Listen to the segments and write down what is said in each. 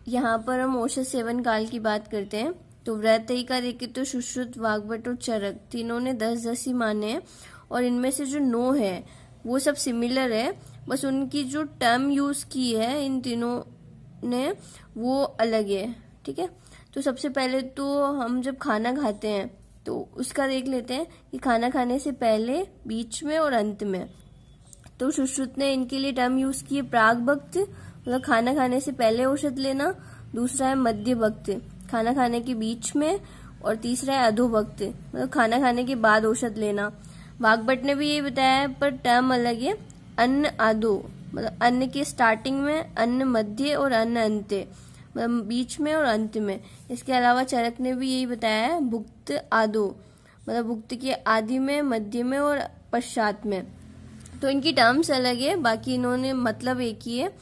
यहाँ पर हम औषध सेवन काल की बात करते हैं। तो व्रतही का देखे तो सुश्रुत, वाग्भट और चरक तीनों ने 10-10 ही माने हैं, और इनमें से जो 9 है वो सब सिमिलर है, बस उनकी जो टर्म यूज की है इन तीनों ने वो अलग है। ठीक है, तो सबसे पहले तो हम जब खाना खाते हैं तो उसका देख लेते हैं कि खाना खाने से पहले, बीच में और अंत में। तो सुश्रुत ने इनके लिए टर्म यूज की है प्राग भक्त, मतलब खाना खाने से पहले औषध लेना। दूसरा है मध्य भक्त, खाना खाने के बीच में। और तीसरा है अधो भक्त, मतलब खाना खाने के बाद औषध लेना। वाग्भट ने भी यही बताया है, पर टर्म अलग है। अन्न आदो, मतलब अन्न के स्टार्टिंग में, अन्न मध्य और अन्न अंत्य, मतलब बीच में और अंत में। इसके अलावा चरक ने भी यही बताया है, भुक्त आदो, मतलब भुक्त के आदि में, मध्य में और पश्चात में। तो इनकी टर्म्स अलग है, बाकी इन्होंने मतलब एक ही है।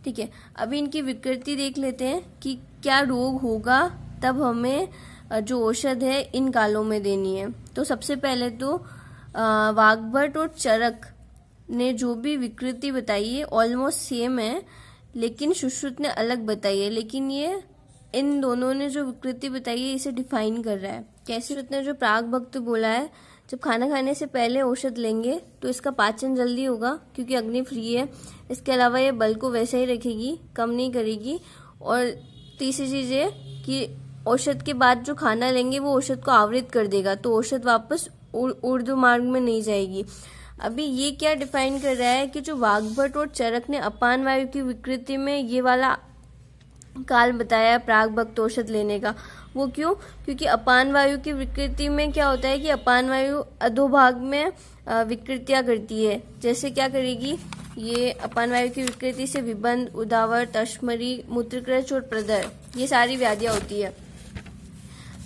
ठीक है, अभी इनकी विकृति देख लेते हैं कि क्या रोग होगा तब हमें जो औषध है इन कालों में देनी है। तो सबसे पहले तो वाग्भट और चरक ने जो भी विकृति बताई है ऑलमोस्ट सेम है, लेकिन सुश्रुत ने अलग बताई है। लेकिन ये इन दोनों ने जो विकृति बताई है इसे डिफाइन कर रहा है कैसे। सुश्रुत ने जो प्राग भक्त बोला है, जब खाना खाने से पहले औषध लेंगे तो इसका पाचन जल्दी होगा क्योंकि अग्नि फ्री है। इसके अलावा ये बल को वैसे ही रखेगी, कम नहीं करेगी। और तीसरी चीज है कि औषध के बाद जो खाना लेंगे वो औषध को आवृत कर देगा, तो औषध वापस ऊर्ध्व मार्ग में नहीं जाएगी। अभी ये क्या डिफाइन कर रहा है कि जो वाग्भट और चरक ने अपान वायु की विकृति में ये वाला काल बताया है प्राग भक्त औषध लेने का, वो क्यों? क्योंकि अपान वायु की विकृति में क्या होता है कि अपान वायु अधोभाग में विकृतियां करती है। जैसे क्या करेगी, ये अपान वायु की विकृति से विबंध, उदावर, तश्मरी, मूत्रक्रच और प्रदर, ये सारी व्याधियां होती है।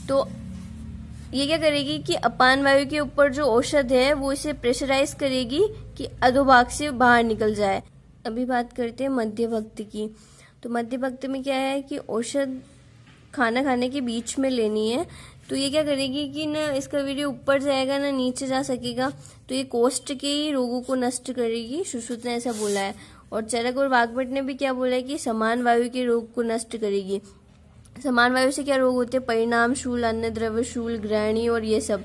तो ये क्या करेगी कि अपान वायु के ऊपर जो औषध है वो इसे प्रेशराइज करेगी कि अधोभाग से बाहर निकल जाए। अभी बात करते हैं मध्य भक्त की। तो मध्य भक्त में क्या है कि औषध खाना खाने के बीच में लेनी है। तो ये क्या करेगी कि ना इसका वीडियो ऊपर जाएगा ना नीचे जा सकेगा, तो ये कोष्ठ के ही रोगों को नष्ट करेगी, सुश्रुत ने ऐसा बोला है। और चरक और वाग्भट ने भी क्या बोला है कि समान वायु के रोग को नष्ट करेगी। समान वायु से क्या रोग होते हैं? परिणाम शूल, अन्न द्रव्य शूल, ग्रहणी और ये सब।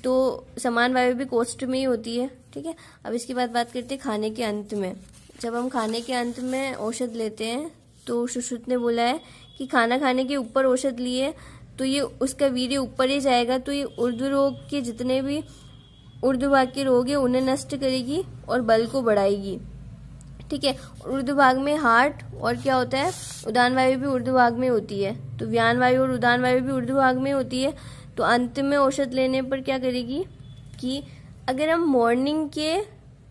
तो समान वायु भी कोष्ठ में ही होती है। ठीक है, अब इसके बाद बात करते हैं खाने के अंत में। जब हम खाने के अंत में औषध लेते हैं तो सुश्रुत ने बोला है कि खाना खाने के ऊपर औषध लिए तो ये उसका वीर्य ऊपर ही जाएगा, तो ये ऊर्ध्व रोग के जितने भी ऊर्ध्व भाग के रोग है उन्हें नष्ट करेगी और बल को बढ़ाएगी। ठीक है, ऊर्ध्व भाग में हार्ट और क्या होता है, उदान वायु भी ऊर्ध्व भाग में होती है। तो व्यान वायु और उदान वायु भी ऊर्ध्व भाग में होती है। तो अंत में औषध लेने पर क्या करेगी कि अगर हम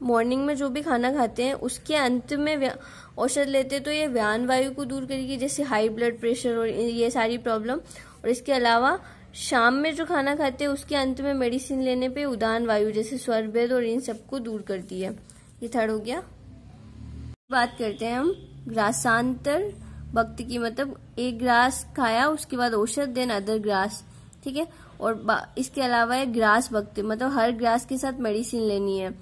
मॉर्निंग में जो भी खाना खाते हैं उसके अंत में औषध लेते तो ये व्यान वायु को दूर करेगी, जैसे हाई ब्लड प्रेशर और ये सारी प्रॉब्लम। और इसके अलावा शाम में जो खाना खाते हैं उसके अंत में मेडिसिन लेने पे उदान वायु जैसे स्वरभेद और इन सबको दूर करती है। ये थर्ड हो गया। बात करते हैं हम ग्रासांतर भक्ति की, मतलब एक ग्रास खाया उसके बाद औषध देन अदर ग्रास। ठीक है, और इसके अलावा है ग्रास भक्ति, मतलब हर ग्रास के साथ मेडिसिन लेनी है।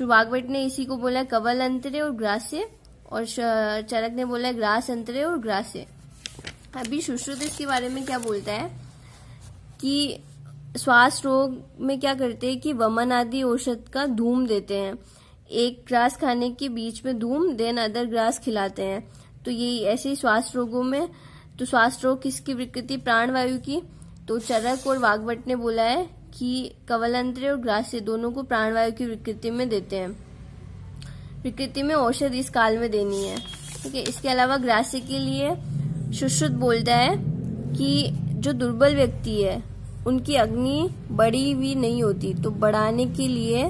वाग्भट ने इसी को बोला कवल अंतरे और ग्रासे, और चरक ने बोला ग्रास अंतरे और ग्रासे। अभी सुश्रुत इसके बारे में क्या बोलता है कि श्वास रोग में क्या करते हैं कि वमन आदि औषध का धूम देते हैं। एक ग्रास खाने के बीच में धूम, देन अदर ग्रास खिलाते हैं। तो ये ऐसे ही श्वास रोगों में। तो श्वास रोग किसकी विकृति? प्राण वायु की। तो चरक और वाग्भट ने बोला है कि कवलांतरे और ग्रास्य दोनों को प्राण वायु की विकृति में देते हैं। विकृति में औषध इस काल में देनी है। ठीक है, इसके अलावा ग्रास्य के लिए सुश्रुत बोलता है कि जो दुर्बल व्यक्ति है उनकी अग्नि बड़ी हुई नहीं होती, तो बढ़ाने के लिए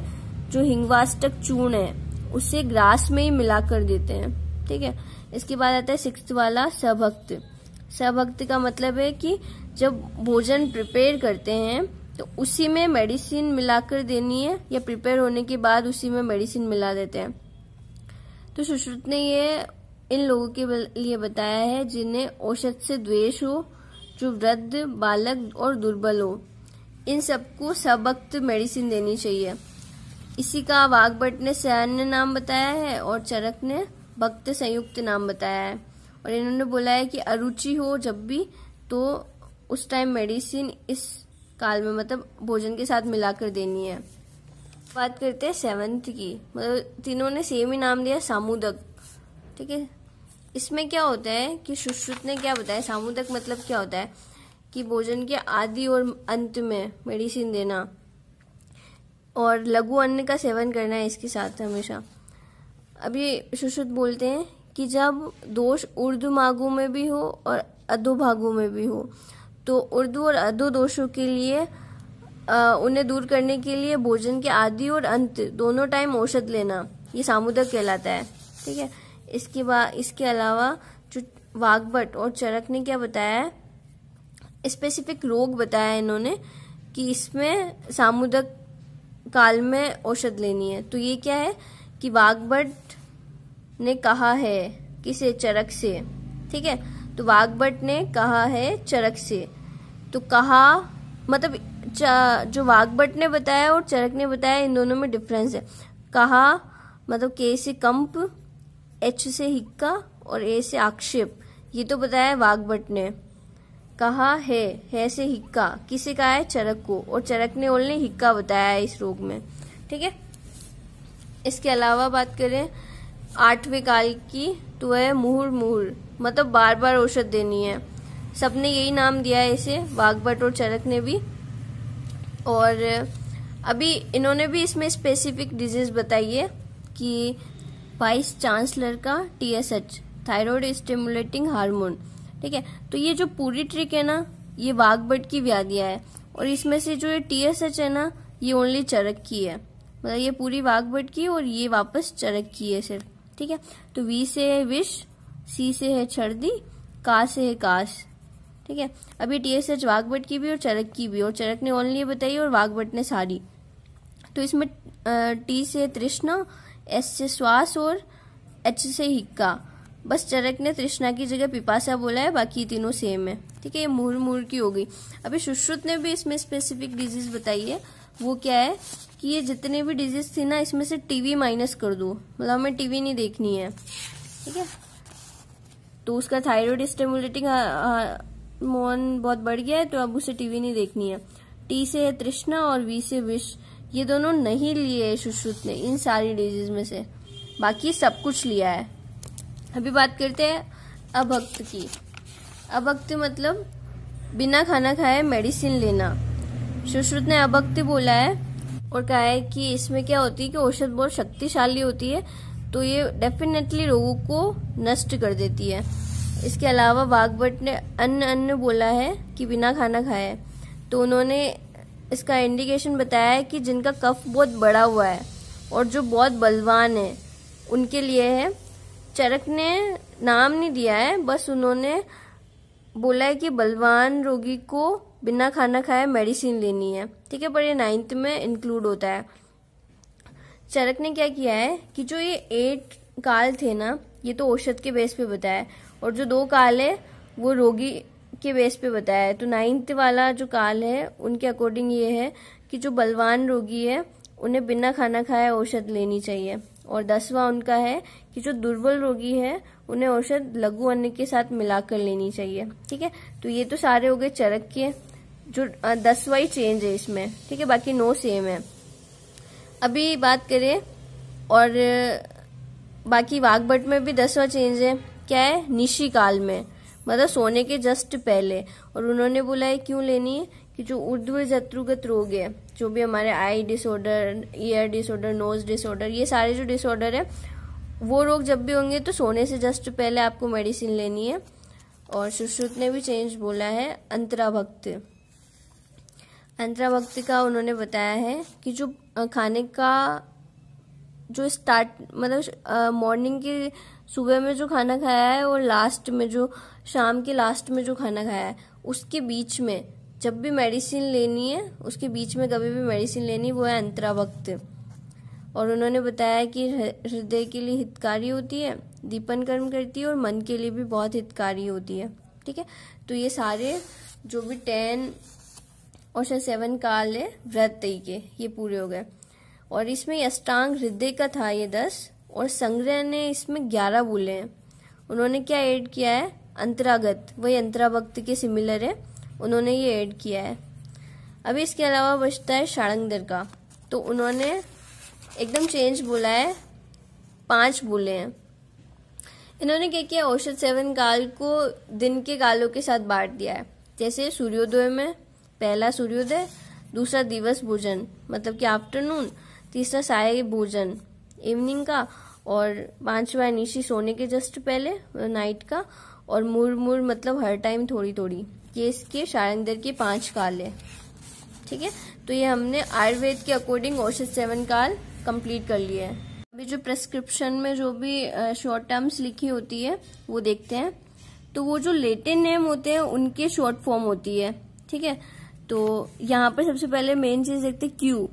जो हिंगवाष्टक चूर्ण है उसे ग्रास में ही मिलाकर देते हैं। ठीक है, इसके बाद आता है 6th वाला सभक्त। सभक्त का मतलब है कि जब भोजन प्रिपेयर करते हैं तो उसी में मेडिसिन मिलाकर देनी है, या प्रिपेयर होने के बाद उसी में मेडिसिन मिला देते हैं। तो सुश्रुत ने ये इन लोगों के लिए बताया है जिन्हें औषध से द्वेष हो, जो वृद्ध, बालक और दुर्बल हो, इन सबको सभक्त मेडिसिन देनी चाहिए। इसी का वाग्भट ने सैन्य नाम बताया है और चरक ने भक्त संयुक्त नाम बताया है। और इन्होंने बोला है कि अरुचि हो जब भी तो उस टाइम मेडिसिन इस काल में मतलब भोजन के साथ मिलाकर देनी है। बात करते हैं 7th की, मतलब तीनों ने सेम ही नाम दिया, सामुदक। ठीक है, इसमें क्या होता है कि सुश्रुत ने क्या बताया, सामुदक मतलब क्या होता है कि भोजन के आदि और अंत में मेडिसिन देना और लघु अन्न का सेवन करना है इसके साथ हमेशा। अभी सुश्रुत बोलते हैं कि जब दोष ऊर्ध्वभागों में भी हो और अधोभागों में भी हो तो ऊर्ध्व और अधो दोषों के लिए उन्हें दूर करने के लिए भोजन के आदि और अंत दोनों टाइम औषध लेना, ये सामुदक कहलाता है। ठीक है, इसके अलावा जो वाग्भट और चरक ने क्या बताया है, स्पेसिफिक रोग बताया इन्होंने कि इसमें सामुदक काल में औषध लेनी है। तो ये क्या है कि वाग्भट ने कहा है किसे, चरक से। ठीक है, तो वाग्भट ने कहा है चरक से, तो कहा मतलब जो वाग्भट ने बताया और चरक ने बताया इन दोनों में डिफरेंस है। कहा मतलब के से कंप, एच से हिक्का और ए से आक्षेप, ये तो बताया वाग्भट ने। कहा है से हिक्का किसे कहा है, चरक को, और चरक ने ओनली हिक्का बताया है इस रोग में। ठीक है, इसके अलावा बात करें 8वें काल की तो है मुहुर्मुहुर, मतलब बार बार औषध देनी है। सबने यही नाम दिया है इसे, वाग्भट और चरक ने भी। और अभी इन्होंने भी इसमें स्पेसिफिक डिजीज बताई है कि वाइस चांसलर का TSH, थायराइड स्टिमुलेटिंग हार्मोन। ठीक है, तो ये जो पूरी ट्रिक है ना ये वाग्भट की व्याधियां है, और इसमें से जो ये TSH है ना ये ओनली चरक की है, मतलब ये पूरी वाग्भट की और ये वापस चरक की है सिर्फ। ठीक है, तो V से है विष, C से है छर्दी, का से है काश। ठीक है, अभी TSH वाग्भट की भी और चरक की भी, और चरक ने ओनली ये बताई और वाग्भट ने सारी। तो इसमें T से तृष्णा, S से श्वास और H से हिक्का। बस चरक ने तृष्णा की जगह पिपासा बोला है, बाकी तीनों सेम है। ठीक है, ये मुहुर्मुहुर की हो गई। अभी सुश्रुत ने भी इसमें स्पेसिफिक डिजीज बताई है, वो क्या है कि ये जितने भी डिजीज थी ना इसमें से टीवी माइनस कर दो, मतलब हमें टीवी नहीं देखनी है। ठीक है, तो उसका थायराइड स्टिमुलेटिंग हार्मोन बहुत बढ़ गया है तो अब उसे टीवी नहीं देखनी है। T से है तृष्णा और V से विष, ये दोनों नहीं लिए है सुश्रुत ने इन सारी डिजीज में से, बाकी सब कुछ लिया है। अभी बात करते हैं अभक्त की। अभक्त मतलब बिना खाना खाए मेडिसिन लेना। सुश्रुत ने अभक्त बोला है और कहा है कि इसमें क्या होती है कि औषध बहुत शक्तिशाली होती है, तो ये डेफिनेटली रोगों को नष्ट कर देती है। इसके अलावा वाग्भट ने अन्न बोला है कि बिना खाना खाए, तो उन्होंने इसका इंडिकेशन बताया है कि जिनका कफ बहुत बड़ा हुआ है और जो बहुत बलवान है उनके लिए है। चरक ने नाम नहीं दिया है, बस उन्होंने बोला है कि बलवान रोगी को बिना खाना खाए मेडिसिन लेनी है। ठीक है, पर ये 9th में इंक्लूड होता है। चरक ने क्या किया है कि जो ये 8 काल थे ना ये तो औषध के बेस पे बताया, और जो 2 काल है वो रोगी के बेस पे बताया है। तो 9th वाला जो काल है उनके अकॉर्डिंग ये है कि जो बलवान रोगी है उन्हें बिना खाना खाए औषध लेनी चाहिए, और 10वां उनका है कि जो दुर्बल रोगी है उन्हें औषध लघु अन्न के साथ मिलाकर लेनी चाहिए। ठीक है, तो ये तो सारे हो गए चरक के, जो 10वां ही चेंज है इसमें। ठीक है, बाकी 9 सेम है। अभी बात करें और बाकी वाग्भट में भी 10वां चेंज है, क्या है, निशी काल में, मतलब सोने के जस्ट पहले। और उन्होंने बोला है क्यों लेनी है कि जो ऊर्ध्व जत्रुगत रोग है, जो भी हमारे eye disorder, ear disorder, nose disorder, ये सारे जो डिसऑर्डर है वो रोग जब भी होंगे तो सोने से जस्ट पहले आपको मेडिसिन लेनी है। और सुश्रुत ने भी चेंज बोला है अंतराभक्त। अंतराभक्त का उन्होंने बताया है कि जो खाने का जो स्टार्ट मतलब मॉर्निंग के सुबह में जो खाना खाया है और लास्ट में जो शाम के लास्ट में जो खाना खाया है उसके बीच में जब भी मेडिसिन लेनी है, उसके बीच में कभी भी मेडिसिन लेनी, वो है अंतराभक्त। और उन्होंने बताया कि हृदय के लिए हितकारी होती है, दीपन कर्म करती है और मन के लिए भी बहुत हितकारी होती है। ठीक है, तो ये सारे जो भी 10 और 7 काल है व्रत के ये पूरे हो गए। और इसमें अष्टांग हृदय का था ये 10, और संग्रह ने इसमें 11 बोले हैं। उन्होंने क्या ऐड किया है, अंतरागत, वही अंतराभक्ति के सिमिलर है, उन्होंने ये ऐड किया है। अभी इसके अलावा बचता है शाळंगधर का, तो उन्होंने एकदम चेंज बोला है, 5 बोले हैं। इन्होंने क्या किया, औसत सेवन काल को दिन के कालों के साथ बांट दिया है। जैसे सूर्योदय में पहला सूर्योदय, दूसरा दिवस भोजन मतलब कि आफ्टरनून, तीसरा साय भोजन इवनिंग का, और 5वां निशी सोने के जस्ट पहले नाइट का, और मुर मतलब हर टाइम थोड़ी थोड़ी। ये इसके शाळंगधर के 5 काल है। ठीक है, तो ये हमने आयुर्वेद के अकॉर्डिंग औसत सेवन काल कंप्लीट कर लिए हैं। अभी जो प्रेस्क्रिप्शन में जो भी शॉर्ट टर्म्स लिखी होती है वो देखते हैं। तो वो जो लैटिन नेम होते हैं उनके शॉर्ट फॉर्म होती है। ठीक है, तो यहाँ पर सबसे पहले मेन चीज देखते हैं क्यू।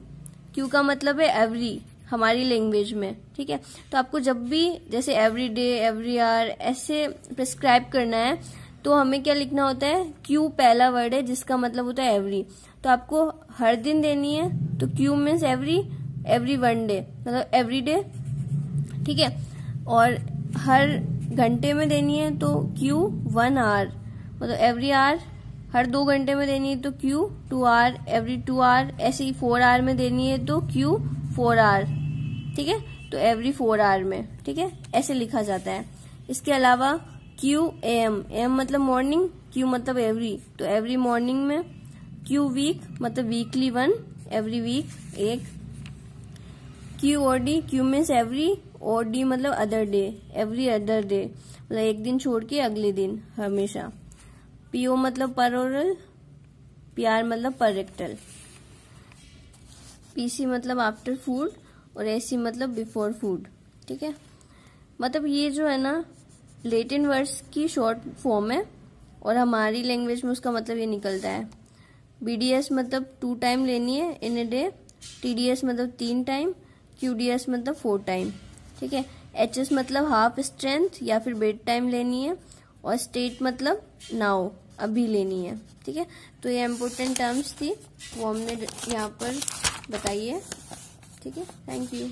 क्यू का मतलब है एवरी, हमारी लैंग्वेज में। ठीक है, तो आपको जब भी जैसे एवरी डे, एवरी आवर ऐसे प्रिस्क्राइब करना है तो हमें क्या लिखना होता है, क्यू पहला वर्ड है जिसका मतलब होता है एवरी। तो आपको हर दिन देनी है तो Q means every one day मतलब एवरी डे। ठीक है, और हर घंटे में देनी है तो क्यू 1 आवर मतलब एवरी आवर। हर 2 घंटे में देनी है तो क्यू 2 आवर, एवरी 2 आवर। ऐसे ही 4 आवर में देनी है तो क्यू 4 आवर। ठीक है, तो एवरी 4 आवर में। ठीक है, ऐसे लिखा जाता है। इसके अलावा क्यू एम, एम मतलब मॉर्निंग, क्यू मतलब एवरी, तो एवरी मॉर्निंग में। क्यू वीक मतलब weekly 1, every week 1। Q OD, Q means every, OD मतलब other day, every other day मतलब एक दिन छोड़ के अगले दिन, हमेशा। पीओ मतलब पर ओरल, पीआर मतलब पर रेक्टल। पीसी मतलब आफ्टर फूड, और एसी मतलब बिफोर फूड। ठीक है, मतलब ये जो है ना लैटिन वर्ड्स की शॉर्ट फॉर्म है, और हमारी लैंग्वेज में उसका मतलब ये निकलता है। बीडीएस मतलब 2 टाइम लेनी है इन ए डे, टीडीएस मतलब 3 टाइम, क्यूडीएस मतलब 4 टाइम। ठीक है, एचएस मतलब हाफ स्ट्रेंथ या फिर बेड टाइम लेनी है, और स्टेट मतलब नाउ, अभी लेनी है। ठीक है, तो ये इम्पोर्टेंट टर्म्स थी वो हमने यहाँ पर बताई है। ठीक है, थैंक यू।